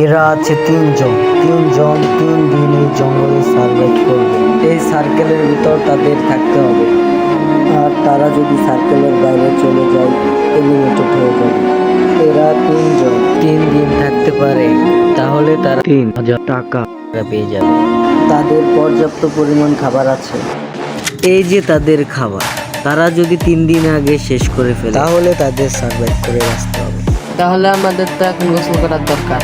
এরা আছে তিনজন। 3 দিন এই জঙ্গলে সার্ভাইভ করবে। এই সার্কেলের ভিতর তাদের থাকতে হবে, আর তারা যদি সার্কেলের বাইরে চলে যায় এলিমিনেটেড হয়ে যাবে। এরা 3 দিন থাকতে পারে, তাহলে তারা 3000 টাকা পেয়ে যাবে। তাদের পর্যাপ্ত পরিমাণ খাবার আছে। এই যে তাদের খাবার, তারা যদি 3 দিন আগে শেষ করে ফেলে তাহলে তাদের সার্ভাইভ করে আসতে হবে। তাহলে আমাদের তো এখন গোসল করার দরকার।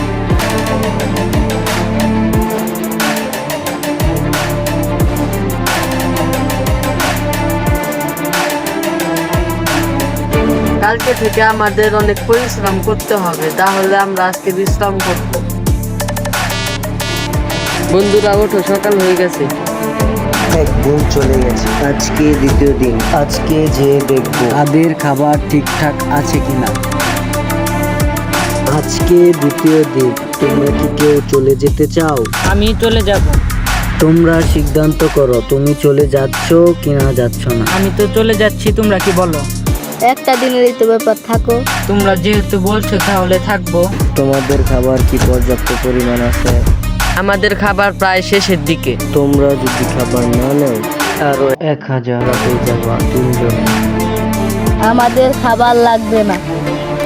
কালকে থেকে আমাদের অনেক পরিশ্রম করতে হবে, তাহলে আমরা আজকে বিশ্রাম করব। বন্ধুরা ওঠো, সকাল হয়ে গেছে। একদিন চলে গেছে, আজকে দ্বিতীয় দিন। আজকে যে দেখবো তাদের খাবার ঠিকঠাক আছে কিনা। আজকে দ্বিতীয় দিন। তোমরা কি কেউ চলে যেতে চাও? আমি চলে যাব। তোমরা সিদ্ধান্ত করো, তুমি চলে যাচ্ছ কিনা যাচ্ছ না। আমি তো চলে যাচ্ছি, তোমরা কি বলো? একটা দিনেরই তো ব্যাপার, থাকো। তোমরা যেহেতু বলছো তাহলে থাকবো। তোমাদের খাবার কি পর্যাপ্ত পরিমাণ আছে? আমাদের খাবার প্রায় শেষের দিকে। তোমরা যদি খাবার না নেও আরো 1000 হয়ে যাবা 3 জন। আমাদের খাবার লাগবে না।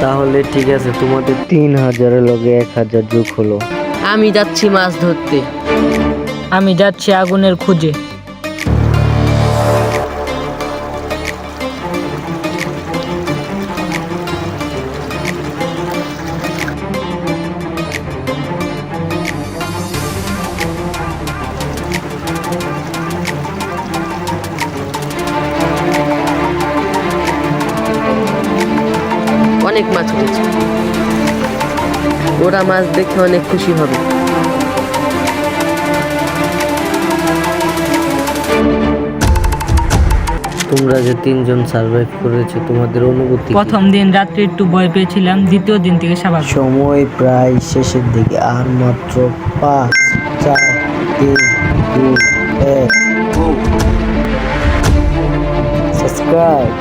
তাহলে ঠিক আছে, তোমাদের 3000 এর লগে 1000 যোগ হলো। আমি যাচ্ছি মাছ ধরতে। আমি যাচ্ছি আগুনের খুঁজে। অনেক মাছ উঠেছে, ওরা মাছ দেখে অনেক খুশি হবে। তোমরা যে 3 জন সার্ভাইভ করেছো, তোমাদের অনুভূতি কি? প্রথম দিন রাত্রে একটু ভয় পেয়েছিলাম, দ্বিতীয় দিন থেকে স্বাভাবিক। সময় প্রায় শেষের দিকে, আর মাত্র 5 4 3 2 1 সাবস্ক্রাইব।